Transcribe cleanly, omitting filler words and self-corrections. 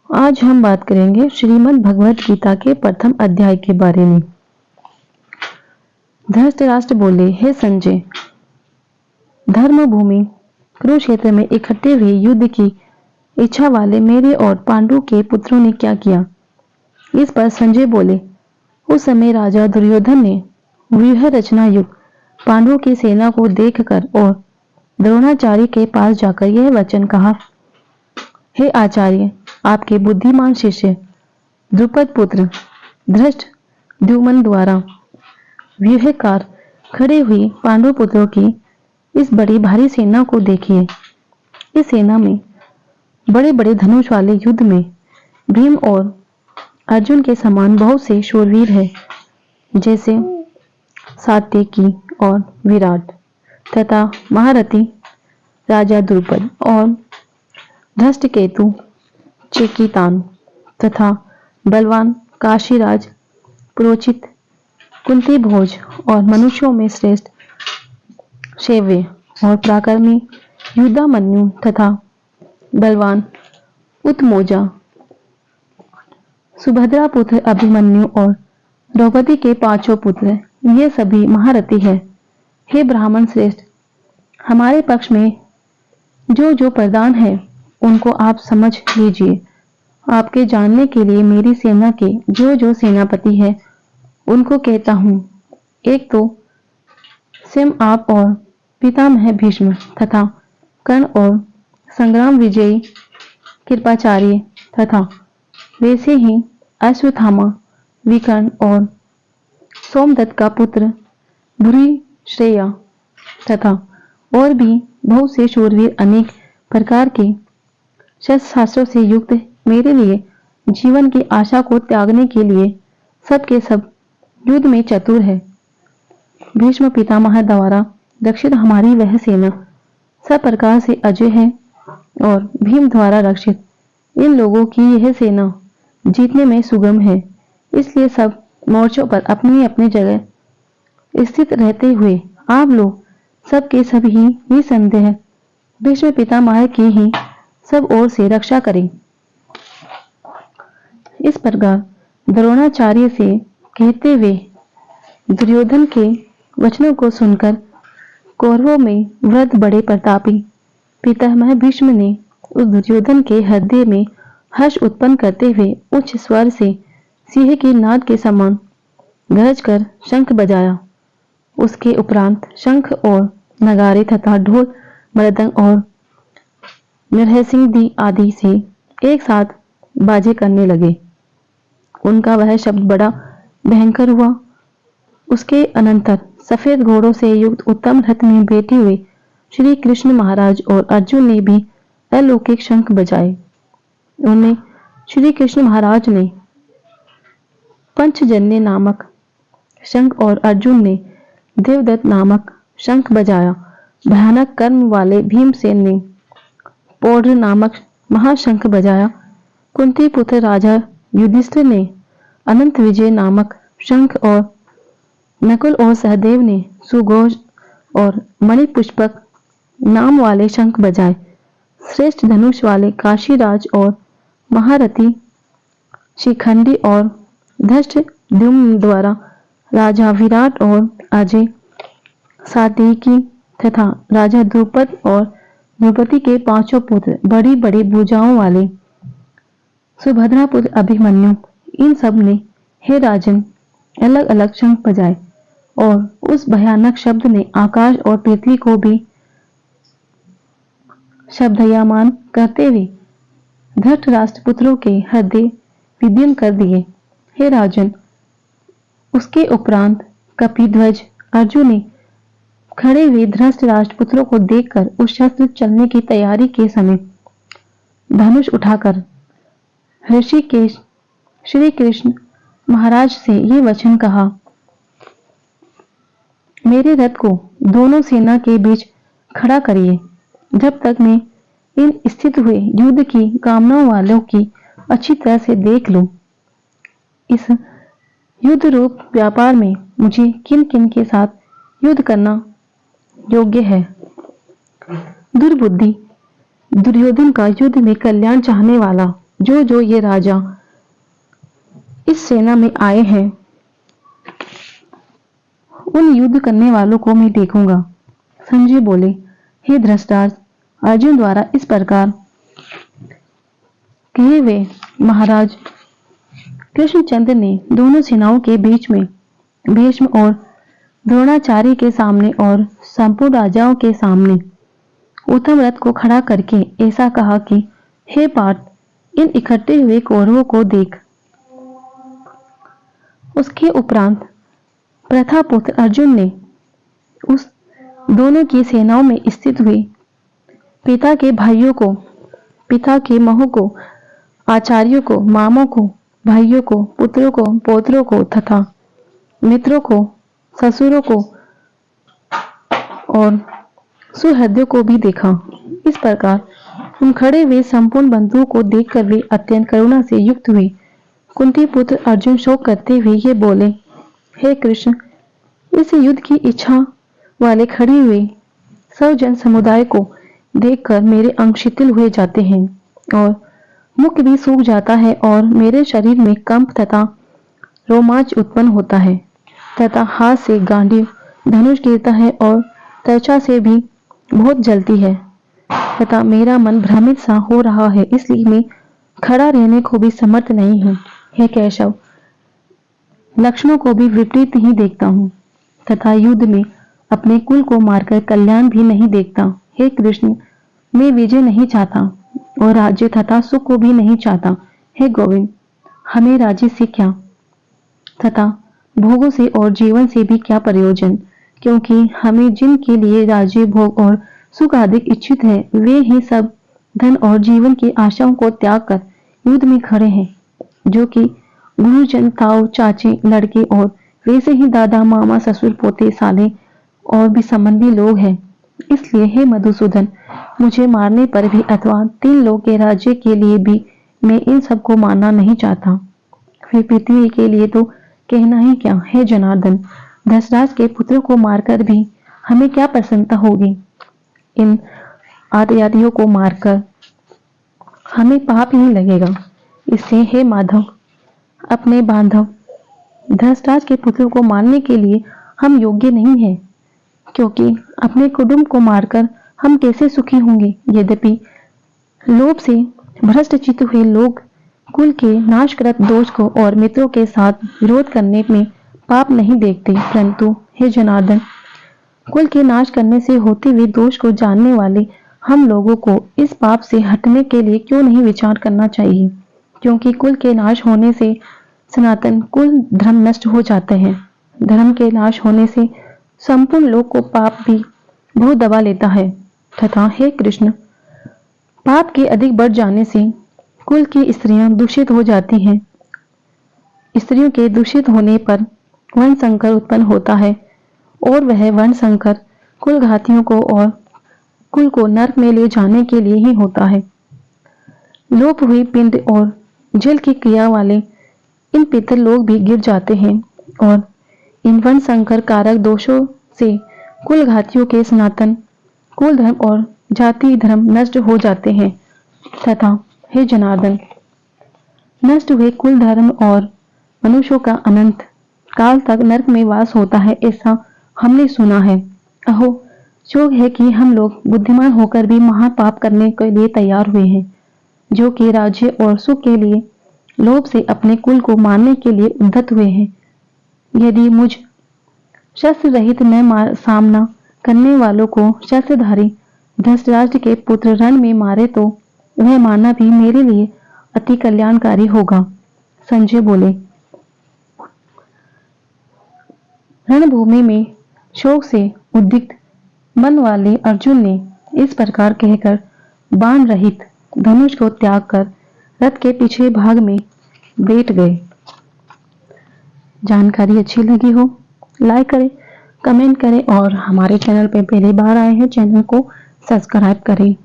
आज हम बात करेंगे श्रीमद् भगवत गीता के प्रथम अध्याय के बारे में। धृतराष्ट्र बोले, हे संजय, धर्म भूमि कुरुक्षेत्र में इकट्ठे हुए युद्ध की इच्छा वाले मेरे और पांडु के पुत्रों ने क्या किया? इस पर संजय बोले, उस समय राजा दुर्योधन ने व्यूह रचना युक्त पांडवों की सेना को देखकर और द्रोणाचार्य के पास जाकर यह वचन कहा, हे आचार्य, आपके बुद्धिमान शिष्य द्रुपद पुत्र धृष्टद्युम्न द्वारा व्यूहकार खड़े हुई पांडव पुत्रों की इस बड़ी भारी सेना को देखिए। इस सेना में बड़े बड़े धनुष वाले युद्ध में भीम और अर्जुन के समान बहुत से शूरवीर हैं, जैसे सात्यकी और विराट तथा महारथी राजा द्रुपद और धृष्टकेतु चिकितान तथा बलवान काशीराज पुरोचित कुंती भोज और मनुष्यों में श्रेष्ठ शैव्य और पराक्रमी युद्धामन्यु तथा बलवान उत्मोजा सुभद्रा पुत्र अभिमन्यु और द्रौपदी के पांचों पुत्र, ये सभी महारथी हैं। हे ब्राह्मण श्रेष्ठ, हमारे पक्ष में जो जो प्रधान है उनको आप समझ लीजिए। आपके जानने के लिए मेरी सेना के जो जो सेनापति है उनको कहता हूँ। एक तो स्वयं आप और पितामह भीष्म तथा कर्ण और संग्राम विजयी कृपाचार्य तथा वैसे ही अश्वत्थामा, विकर्ण और सोमदत्त का पुत्र भूरिश्रया तथा और भी बहुत से शूरवीर अनेक प्रकार के शस्त्रास्त्रों से युक्त मेरे लिए जीवन की आशा को त्यागने के लिए सब के सब युद्ध में चतुर है। भीष्म पितामह द्वारा रक्षित हमारी वह सेना सब प्रकार से अजय है और भीम द्वारा रक्षित इन लोगों की यह सेना जीतने में सुगम है। इसलिए सब मोर्चों पर अपनी अपनी जगह स्थित रहते हुए आप लोग सबके सब ही निसंदेह भीष्म पितामह की ही सब ओर से रक्षा करें। इस प्रकार द्रोणाचार्य से कहते हुए दुर्योधन के वचनों को सुनकर कौरवों में वृद्ध बड़े प्रतापी पितामह भीष्म ने उस दुर्योधन के हृदय में हर्ष उत्पन्न करते हुए उच्च स्वर से सिंह की नाद के समान गरज कर शंख बजाया। उसके उपरांत शंख और नगारे तथा ढोल मृदंग और नरसिंह आदि से एक साथ बाजे करने लगे। उनका वह शब्द बड़ा भयंकर हुआ। उसके अनंतर सफेद घोड़ों से युक्त उत्तम रथ में बैठे हुए श्री कृष्ण महाराज और अर्जुन ने भी अलौकिक शंख बजाए। उनमें श्री कृष्ण महाराज ने पंचजन्य नामक शंख और अर्जुन ने देवदत्त नामक शंख बजाया। भयानक कर्म वाले भीमसेन ने पौड्र नामक महाशंख बजाया। कुंती पुत्र राजा युधिष्ठिर ने अनंत विजय नामक शंख और नकुल और सहदेव ने सुघोष और मणिपुष्पक नाम वाले शंख बजाए। श्रेष्ठ धनुष वाले काशीराज और महारथी शिखंडी और धृष्टद्युम्न द्वारा राजा विराट और अजय सात्यकी तथा राजा द्रुपद और द्रौपदी के पांचों पुत्र बड़ी बड़ी भुजाओं वाले सुभद्रा पुत्र अभिमन्यु, इन सब ने हे राजन अलग अलग शंख बजाए और उस भयानक शब्द ने आकाश और पृथ्वी को भी शब्दयमान करते हुए धृतराष्ट्र पुत्रों के हृदय विदीर्ण कर दिए। हे राजन, उसके उपरांत कपिध्वज अर्जुन ने खड़े हुए धृतराष्ट्र पुत्रों को देखकर उस शस्त्र चलने की तैयारी के समय धनुष उठाकर ऋषिकेश श्री कृष्ण महाराज से ये वचन कहा, मेरे रथ को दोनों सेना के बीच खड़ा करिए, जब तक मैं इन स्थित हुए युद्ध की कामनाओं वालों की अच्छी तरह से देख लूं। इस युद्ध रूप व्यापार में मुझे किन किन के साथ युद्ध करना योग्य है। दुर्बुद्धि दुर्योधन का युद्ध में कल्याण चाहने वाला जो जो ये राजा इस सेना में आए हैं उन युद्ध करने वालों को मैं देखूंगा। संजय बोले, हे धृतराज, अर्जुन द्वारा इस प्रकार कहे हुए महाराज कृष्णचंद्र ने दोनों सेनाओं के बीच में भीष्म और द्रोणाचार्य के सामने और संपूर्ण राजाओं के सामने उत्तम रथ को खड़ा करके ऐसा कहा कि हे पार्थ, इन इकट्ठे हुए कौरवों को देख। उसके उपरांत प्रथापुत्र अर्जुन ने उस दोनों की सेनाओं में स्थित हुए पिता के भाइयों को, पिता के महों को, आचार्यों को, मामों को, भाइयों को, पुत्रों को, पौत्रों को तथा मित्रों को, ससुरों को और सुहृदों को भी देखा। इस प्रकार उन खड़े हुए संपूर्ण बंधुओं को देखकर वे अत्यंत करुणा से युक्त हुए। कुंती पुत्र अर्जुन शोक करते हुए ये बोले, हे कृष्ण, इस युद्ध की इच्छा वाले खड़े हुए सब जन समुदाय को देखकर मेरे अंग शिथिल हुए जाते हैं और मुख भी सूख जाता है और मेरे शरीर में कंप तथा रोमांच उत्पन्न होता है तथा हाथ से गांडीव धनुष गिरता है और त्वचा से भी बहुत जलती है तथा मेरा मन भ्रमित सा हो रहा है, इसलिए मैं खड़ा रहने को भी समर्थ नहीं हूँ। हे केशव, लक्षणों को भी विपरीत ही देखता हूँ तथा युद्ध में अपने कुल को मारकर कल्याण भी नहीं देखता। हे कृष्ण, मैं विजय नहीं चाहता और राज्य तथा सुख को भी नहीं चाहता। हे गोविंद, हमें राज्य से क्या तथा भोगों से और जीवन से भी क्या प्रयोजन, क्योंकि हमें जिनके लिए राज्य, भोग और सुख अधिक इच्छित है वे ही सब धन और जीवन की आशाओं को त्याग कर युद्ध में खड़े हैं, जो कि गुरुजन, ताऊ, चाचे, लड़के और वैसे ही दादा, मामा, ससुर, पोते, साले और भी संबंधी लोग हैं। इसलिए हे मधुसूदन, मुझे मारने पर भी अथवा 3 लोग के राज्य के लिए भी मैं इन सबको मारना नहीं चाहता। फिर पृथ्वी के लिए तो कहना ही क्या। हे जनार्दन, धसराज के पुत्रों को मारकर भी हमें क्या प्रसन्नता होगी। इन आतयातियों को मारकर हमें पाप ही लगेगा। इससे हे माधव, अपने बांधव धसराज के पुत्रों को मारने के लिए हम योग्य नहीं हैं, क्योंकि अपने कुटुंब को मारकर हम कैसे सुखी होंगे। यद्यपि लोभ से भ्रष्ट चित्त हुए लोग कुल के नाशकृत दोष को और मित्रों के साथ विरोध करने में पाप नहीं देखते, परंतु हे जनार्दन, कुल के नाश करने से होते हुए दोष को जानने वाले हम लोगों को इस पाप से हटने के लिए क्यों नहीं विचार करना चाहिए, क्योंकि कुल के नाश होने से सनातन कुल धर्म नष्ट हो जाते हैं। धर्म के नाश होने से संपूर्ण लोग को पाप भी बहुत दबा लेता है तथा हे कृष्ण, पाप के अधिक बढ़ जाने से कुल की स्त्रियां दूषित हो जाती हैं। स्त्रियों के दूषित होने पर वर्ण संकर उत्पन्न होता है और वह वर्ण संकर कुल घातियों को और कुल को नरक में ले जाने के लिए ही होता है। लोप हुई पिंड और जल की क्रिया वाले इन पितर लोग भी गिर जाते हैं और इन वर्ण संकर कारक दोषों से कुल घातियों के सनातन कुल धर्म और जाति धर्म नष्ट हो जाते हैं तथा हे जनार्दन, नष्ट हुए कुल धर्म और मनुष्यों का अनंत काल तक नरक में वास होता है, ऐसा हमने सुना है। अहो, शोक है कि हम लोग बुद्धिमान होकर भी महापाप करने के लिए तैयार हुए हैं, जो कि राज्य और सुख के लिए लोभ से अपने कुल को मारने के लिए उद्धत हुए हैं। यदि मुझ शस्त्र रहित न सामना करने वालों को शस्त्रधारी धसराज के पुत्र रण में मारे तो वह मारना भी मेरे लिए अति कल्याणकारी होगा। संजय बोले, रणभूमि में शोक से उद्विग्न मन वाले अर्जुन ने इस प्रकार कहकर बाण रहित धनुष को त्याग कर रथ के पीछे भाग में बैठ गए। जानकारी अच्छी लगी हो लाइक करें, कमेंट करें और हमारे चैनल पे पहली बार आए हैं चैनल को सब्सक्राइब करें।